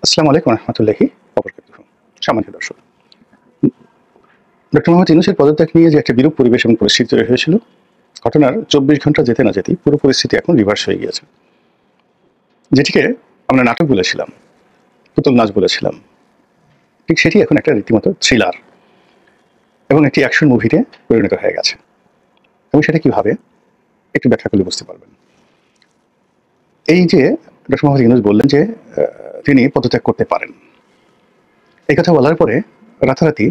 আসসালামু আলাইকুম রহমতুল্লাহি ওয়াবারাকাতুহু। সম্মানিত দর্শক, ডক্টর মোহাম্মদ ইউনূসের পদত্যাগ নিয়ে যে একটা বিরূপ পরিবেশ এবং পরিস্থিতি তৈরি হয়েছিল, ঘটনার ২৪ ঘন্টা যেতে না যেতেই পুরো পরিস্থিতি এখন রিভার্স হয়ে গিয়েছে। যেটিকে আমরা নাটক বলেছিলাম, পুতুল নাচ বলেছিলাম, ঠিক সেটি এখন একটা রীতিমতো থ্রিলার এবং একটি অ্যাকশন মুভিতে পরিণত হয়ে গেছে। এবং সেটা কিভাবে একটু ব্যাখ্যা করলে বুঝতে পারবেন। এই যে ডক্টর মোহাম্মদ ইউনূস বললেন যে তিনি পদত্যাগ করতে পারেন, এই কথা বলার পরে রাতারাতি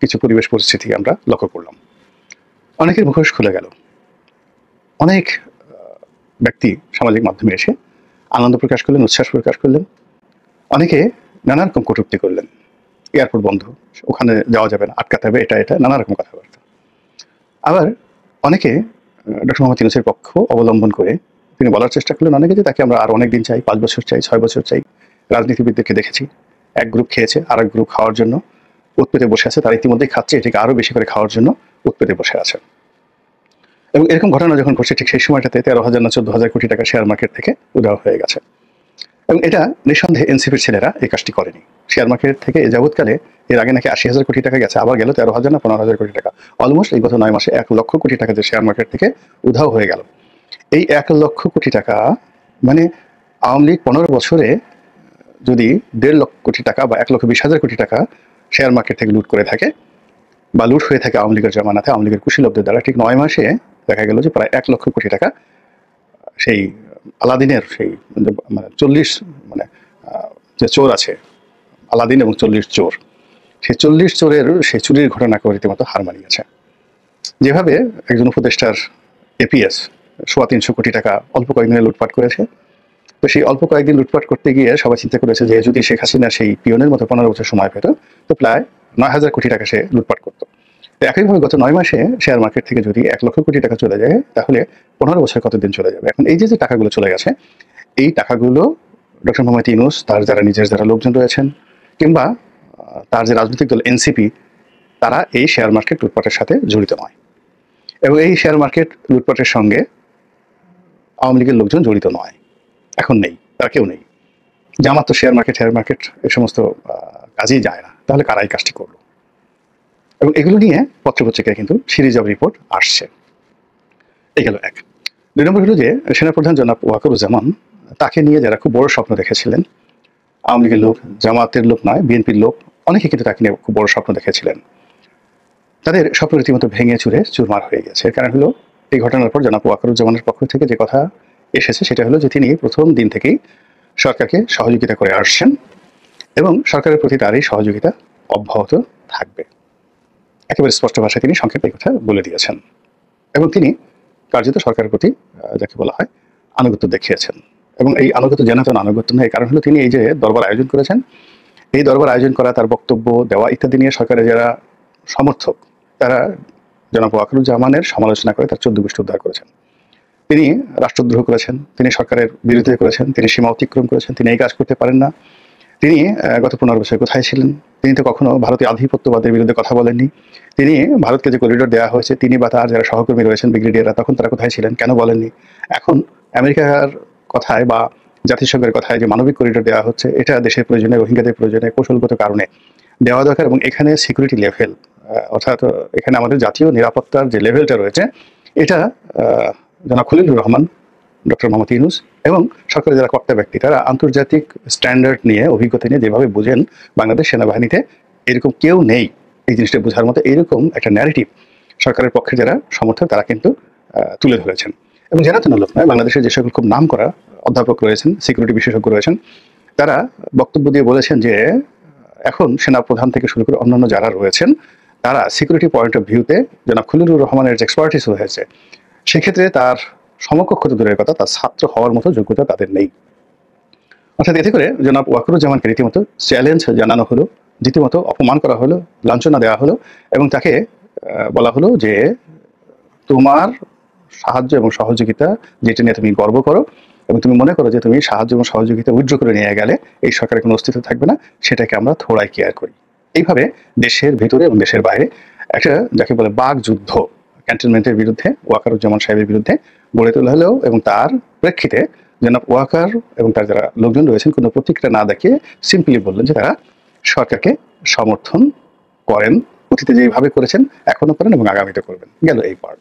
কিছু পরিবেশ পরিস্থিতি আমরা লক্ষ্য করলাম। অনেকের মুখোশ খুলে গেল। অনেক ব্যক্তি সামাজিক মাধ্যমে এসে আনন্দ প্রকাশ করলেন, উচ্ছ্বাস প্রকাশ করলেন। অনেকে নানা রকম কটূক্তি করলেন। এয়ারপোর্ট বন্ধ, ওখানে যাওয়া যাবে না, আটকাতে হবে, এটা নানা রকম কথাবার্তা। আবার অনেকে ডক্টর মোহাম্মদ ইউনূসের পক্ষ অবলম্বন করে তিনি বলার চেষ্টা করলেন অনেকে যে তাকে আমরা আর অনেক দিন চাই, ৫ বছর চাই, ৬ বছর চাই। রাজনীতিবিদদেরকে দেখেছি, এক গ্রুপ খেয়েছে, আর এক গ্রুপ খাওয়ার জন্য উৎপেতে বসে আছে, তারা ইতিমধ্যেই খাচ্ছে, এটাকে আরও বেশি করে খাওয়ার জন্য উৎপেতে বসে আছে। এবং এরকম ঘটনা যখন ঘটছে ঠিক সেই সময়টাতে ১৩,০০০ না ১৪,০০০ কোটি টাকা শেয়ার মার্কেট থেকে উধাও হয়ে গেছে। এবং এটা নিঃসন্দেহে এনসিপির ছেলেরা এই কাজটি করেনি। শেয়ার মার্কেট থেকে এ যাবৎকালে এর আগে নাকি ৮০,০০০ কোটি টাকা গেছে, আবার গেল ১৩,০০০ না ১৫,০০০ কোটি টাকা। অলমোস্ট এই গত ৯ মাসে ১,০০,০০০ কোটি টাকা যে শেয়ার মার্কেট থেকে উধাও হয়ে গেল। এই ১,০০,০০০ কোটি টাকা মানে আওয়ামী লীগ ১৫ বছরে যদি ১.৫ লক্ষ কোটি টাকা বা ১,২০,০০০ কোটি টাকা শেয়ার মার্কেট থেকে লুট করে থাকে বা লুট হয়ে থাকে আওয়ামী লীগের জামানাতে, আওয়ামী লীগের কুশীলবদের দ্বারা, ঠিক ৯ মাসে দেখা গেল যে প্রায় ১,০০,০০০ কোটি টাকা সেই আলাদিনের সেই মানে ৪০ মানে যে চোর আছে, আলাদিন এবং ৪০ চোর, সেই ৪০ চোরের সেই চুরির ঘটনাকে রীতিমতো হার মানিয়েছে। যেভাবে একজন উপদেষ্টার এপিএস ৩৫০ কোটি টাকা অল্প কয়েকদিনে লুটপাট করেছে, তো সেই অল্প কয়েকদিন লুটপাট করতে গিয়ে সবাই চিন্তা করেছে যে যদি শেখ হাসিনা সেই পিয়নের মতো ১৫ বছর সময় পেত তো প্রায় ৯,০০০ কোটি টাকা সে লুটপাট করতো। তো একইভাবে গত ৯ মাসে শেয়ার মার্কেট থেকে যদি ১,০০,০০০ কোটি টাকা চলে যায়, তাহলে ১৫ বছর কতদিন চলে যাবে? এখন এই যে টাকাগুলো চলে গেছে, এই টাকাগুলো ডক্টর মোহাম্মদ ইউনূস, তার যারা নিজের যারা লোকজন রয়েছেন, কিংবা তার যে রাজনৈতিক দল এনসিপি, তারা এই শেয়ার মার্কেট লুটপাটের সাথে জড়িত নয়। এবং এই শেয়ার মার্কেট লুটপাটের সঙ্গে আওয়ামী লীগের লোকজন জড়িত নয়, এখন নেই, তার কেউ নেই। জামাত তো শেয়ার মার্কেট এই সমস্ত কাজেই যায় না, তাহলে কারা এই কাজটি করলো? এবং এগুলো নিয়ে পত্রপত্রিকায় কিন্তু সিরিজ অব রিপোর্ট আসছে। এই গেল এক। ২ নম্বর হলো যে সেনাপ্রধান জনাব ওয়াকারুজ্জামান, তাকে নিয়ে যারা খুব বড় স্বপ্ন দেখেছিলেন, আওয়ামী লীগের লোক, জামাতের লোক নয়, বিএনপির লোক, অনেকে কিন্তু তাকে নিয়ে খুব বড় স্বপ্ন দেখেছিলেন, তাদের স্বপ্ন রীতিমতো ভেঙে চুরে চুরমার হয়ে গেছে। এর কারণ হলো এই ঘটনার পর জনাব ওয়াকারুজ্জামানের পক্ষ থেকে যে কথা এসেছে সেটা হলো যে তিনি প্রথম দিন থেকেই সরকারকে সহযোগিতা করে আসছেন এবং সরকারের প্রতি তার এই সহযোগিতা অব্যাহত থাকবে। একেবারে স্পষ্ট ভাষায় তিনি সংক্ষেপে এই কথা বলে দিয়েছেন এবং তিনি কার্যত সরকারের প্রতি যাকে বলা হয় আনুগত্য দেখিয়েছেন। এবং এই আনুগত্য জানাতেন আনুগত্য নয়, কারণ হলো তিনি এই যে দরবার আয়োজন করেছেন, এই দরবার আয়োজন করা, তার বক্তব্য দেওয়া ইত্যাদি নিয়ে সরকারের যারা সমর্থক, তারা জনাব ওয়াকারুজ্জামানের সমালোচনা করে তার ১৪ গোষ্ঠী উদ্ধার করেছেন। তিনি রাষ্ট্রদ্রোহ করেছেন, তিনি সরকারের বিরুদ্ধে করেছেন, তিনি সীমা অতিক্রম করেছেন, তিনি এই কাজ করতে পারেন না। তিনি গত ১৫ বছর কোথায় ছিলেন? তিনি তো কখনো ভারতীয় আধিপত্যবাদের বিরুদ্ধে কথা বলেননি। তিনি ভারতকে যে করিডোর দেওয়া হয়েছে, তিনি বা তার যারা সহকর্মী রয়েছেন ব্রিগেডিয়াররা, তখন তারা কোথায় ছিলেন, কেন বলেননি? এখন আমেরিকার কথায় বা জাতিসংঘের কথায় যে মানবিক করিডোর দেওয়া হচ্ছে, এটা দেশের প্রয়োজনে, রোহিঙ্গাদের প্রয়োজনে, কৌশলগত কারণে দেওয়া দরকার। এবং এখানে সিকিউরিটি লেভেল, অর্থাৎ এখানে আমাদের জাতীয় নিরাপত্তার যে লেভেলটা রয়েছে, এটা জনাব খলিলুর রহমান, ডক্টর মোহাম্মদ ইউনূস এবং সরকারের যারা কর্তা ব্যক্তি, তারা আন্তর্জাতিক স্ট্যান্ডার্ড নিয়ে, অভিজ্ঞতা নিয়ে যেভাবে বুঝেন, বাংলাদেশ সেনাবাহিনীতে এরকম কেউ নেই এই জিনিসটা বোঝার মতো, এইরকম একটা ন্যারেটিভ সরকারের পক্ষে যারা সমর্থক তারা কিন্তু তুলে ধরেছেন। এবং জানাতেন লোক নয়, বাংলাদেশের যে সকল খুব নাম করা অধ্যাপক রয়েছেন, সিকিউরিটি বিশেষজ্ঞ রয়েছেন, তারা বক্তব্য দিয়ে বলেছেন যে এখন সেনাপ্রধান থেকে শুরু করে অন্যান্য যারা রয়েছেন, তারা সিকিউরিটি পয়েন্ট অফ ভিউতে জনাব খলিলুর রহমানের যে এক্সপার্টিস হয়েছে, সেক্ষেত্রে তার সমকক্ষ তো দূরের কথা, তার ছাত্র হওয়ার মতো যোগ্যতা তাদের নেই। অর্থাৎ এতে করে জনাব ওয়াকারুজ্জামানকে রীতিমতো চ্যালেঞ্জ জানানো হলো, রীতিমতো অপমান করা হলো, লাঞ্ছনা দেওয়া হলো এবং তাকে বলা হলো যে তোমার সাহায্য এবং সহযোগিতা যেটা নিয়ে তুমি গর্ব করো এবং তুমি মনে করো যে তুমি সাহায্য এবং সহযোগিতা উইথড্র করে নিয়ে গেলে এই সরকারের কোনো অস্তিত্ব থাকবে না, সেটাকে আমরা থোড়াই কেয়ার করি। এইভাবে দেশের ভিতরে এবং দেশের বাইরে একটা যাকে বলে বাক যুদ্ধ ক্যান্টনমেন্টের বিরুদ্ধে, ওয়াকারুজ্জামান সাহেবের বিরুদ্ধে গড়ে তোলা হলেও এবং তার প্রেক্ষিতে জনাব ওয়াকার এবং তার যারা লোকজন রয়েছেন কোনো প্রতিক্রিয়া না দেখিয়ে সিম্পলি বললেন যে তারা সরকারকে সমর্থন করেন, অতীতে যেভাবে করেছেন এখনো করেন এবং আগামীতে করবেন। গেল এই পার্ট।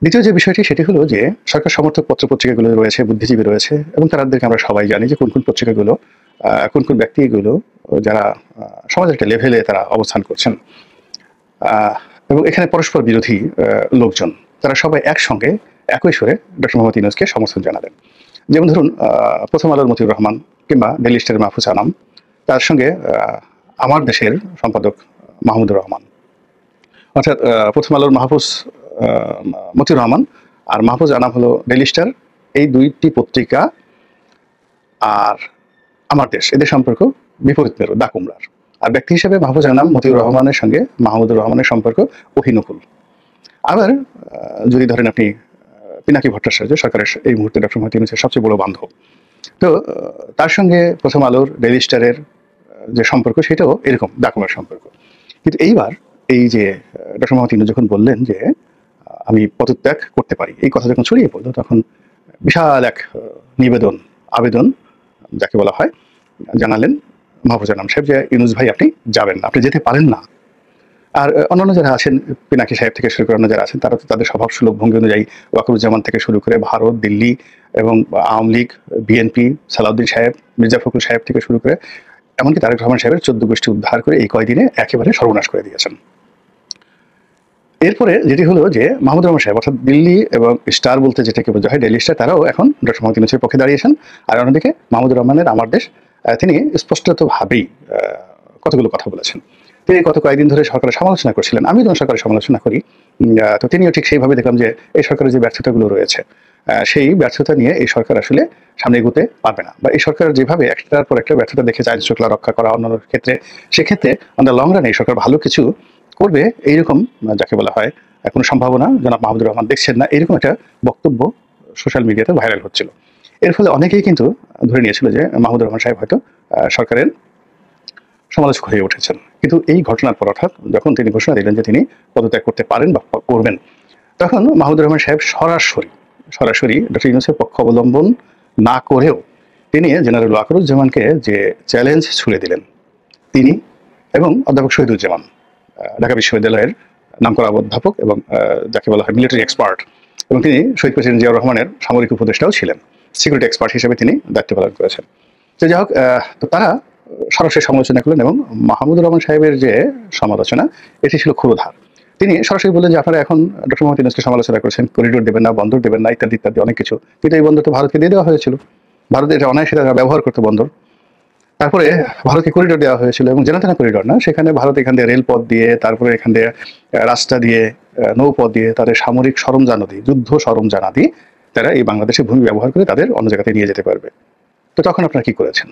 দ্বিতীয় যে বিষয়টি সেটি হলো যে সরকার সমর্থক পত্রপত্রিকাগুলো রয়েছে, বুদ্ধিজীবী রয়েছে এবং তাদেরকে আমরা সবাই জানি যে কোন কোন পত্রিকাগুলো, কোন কোন ব্যক্তিগুলো যারা সমাজের একটা লেভেলে তারা অবস্থান করছেন এবং এখানে পরস্পর বিরোধী লোকজন, তারা সবাই একসঙ্গে একই সুরে ডক্টর মোহাম্মদ ইউনূসকে সমর্থন জানালেন। যেমন ধরুন প্রথম আলোর মতিউর রহমান কিংবা ডেইলি স্টারের মাহফুজ আনাম, তার সঙ্গে আমার দেশের সম্পাদক মাহমুদুর রহমান, অর্থাৎ প্রথম আলোর মতিউর রহমান আর মাহফুজ আনাম হলো ডেইলি স্টার, এই দুইটি পত্রিকা আর আমার দেশ, এদের সম্পর্ক বিপরীত মেরু, দা কুমড়ার। আর ব্যক্তি হিসেবে মাহফুজ আনাম মতিউর রহমানের সঙ্গে মাহমুদুর রহমানের সম্পর্ক অহিনুকুল। আবার যদি ধরেন আপনি পিনাকি ভট্টাচার্য, সরকারের এই মুহূর্তে ডক্টর মোহাম্মদ ইউনূসের সবচেয়ে বড় বান্ধব, তো তার সঙ্গে প্রথম আলোর ডেইলি স্টারের যে সম্পর্ক সেটাও এরকম দা কুমড়ার সম্পর্ক। কিন্তু এইবার এই যে ডক্টর মোহাম্মদ ইউনূস যখন বললেন যে আমি পদত্যাগ করতে পারি, এই কথা যখন ছড়িয়ে পড়লো তখন বিশাল এক আবেদন যাকে বলা হয় জানালেন মাহফুজ আনাম সাহেব যে ইউনূস ভাই আপনি যাবেন না, আপনি যেতে পারেন না। আর অন্যান্য যারা আছেন, পিনাকি সাহেব থেকে শুরু করে অন্য যারা আছেন, তারা তো তাদের স্বভাব সুলভ ভঙ্গি অনুযায়ী ওয়াকারুজ্জামান থেকে শুরু করে ভারত, দিল্লি এবং আওয়ামী লীগ, বিএনপি, সালাউদ্দিন সাহেব, মির্জা ফখরুল সাহেব থেকে শুরু করে এমনকি তারেক রহমান সাহেবের 14 গোষ্ঠী উদ্ধার করে এই কয়দিনে একেবারে সর্বনাশ করে দিয়েছেন। এরপরে যেটি হলো যে মাহমুদুর রহমান সাহেব, অর্থাৎ দিল্লি এবং স্টার বলতে যেটাকে বোঝা হয় ডেইলি স্টার, তারাও এখন ডক্টর মোহাম্মদ ইউনূসের পক্ষে দাঁড়িয়েছেন। আর অন্যদিকে মাহমুদুর রহমানের আমার দেশ, তিনি স্পষ্টতভাবেই কতগুলো কথা বলেছেন। তিনি গত কয়েকদিন ধরে সরকারের সমালোচনা করছিলেন, আমি যখন সরকারের সমালোচনা করি তো তিনিও ঠিক সেইভাবে দেখলাম যে এই সরকারের যে ব্যর্থতাগুলো রয়েছে সেই ব্যর্থতা নিয়ে এই সরকার আসলে সামনে এগোতে পারবে না, বা এই সরকার যেভাবে একটার পর একটা ব্যর্থতা দেখেছে আইন শৃঙ্খলা রক্ষা করা অন্যান্য ক্ষেত্রে, সেক্ষেত্রে অন দ্য লং রানে এই সরকার ভালো কিছু করবে এইরকম যাকে বলা হয় কোনো সম্ভাবনা জনাব মাহমুদুর রহমান দেখছেন না, এরকম একটা বক্তব্য সোশ্যাল মিডিয়াতে ভাইরাল হচ্ছিল। এর ফলে অনেকেই কিন্তু ধরে নিয়েছিল যে মাহমুদুর রহমান সাহেব হয়তো সরকারের সমালোচক হয়ে উঠেছেন। কিন্তু এই ঘটনার পর অর্থাৎ যখন তিনি ঘোষণা দিলেন যে তিনি পদত্যাগ করতে পারেন বা করবেন, তখন মাহমুদুর রহমান সাহেব সরাসরি ডক্টর ইউনূসের পক্ষ অবলম্বন না করেও তিনি জেনারেল ওয়াকারুজ্জামানকে যে চ্যালেঞ্জ ছুড়ে দিলেন, তিনি এবং অধ্যাপক শহীদুজ্জামান, ঢাকা বিশ্ববিদ্যালয়ের নামকরা অধ্যাপক এবং যাকে বলা হয় মিলিটারি এক্সপার্ট, এবং তিনি শহীদ প্রেসিডেন্ট জিয়াউর রহমানের সামরিক উপদেষ্টাও ছিলেন, সিকিউরিটি এক্সপার্ট হিসেবে তিনি দায়িত্ব পালন করেছেন। তো যাই হোক, তো তারা সরাসরি সমালোচনা করলেন এবং মাহমুদুর রহমান সাহেবের যে সমালোচনা এটি ছিল ক্ষুরধার। তিনি সরাসরি বললেন যে আপনারা এখন ডক্টর মোহাম্মদ ইউনূসকে সমালোচনা করেছেন, করিডোর দেবেন না, বন্দর দেবেন না, ইত্যাদি ইত্যাদি অনেক কিছু, কিন্তু এই বন্দর তো ভারতকে দিয়ে দেওয়া হয়েছিল, ভারত এটা অনায়াসে তারা ব্যবহার করতো বন্দর। তারপরে ভারতকে করিডোর দেওয়া হয়েছিল এবং জেনাতেনা করিডোর না, সেখানে ভারত এখান দিয়ে রেলপথ দিয়ে, তারপরে এখান দিয়ে রাস্তা দিয়ে, নৌপথ দিয়ে, তাদের সামরিক সরঞ্জামাদি, যুদ্ধ সরঞ্জামাদি তারা এই বাংলাদেশের ভূমি ব্যবহার করে তাদের অন্য জায়গাতে নিয়ে যেতে পারবে। তো তখন আপনারা কি করেছেন?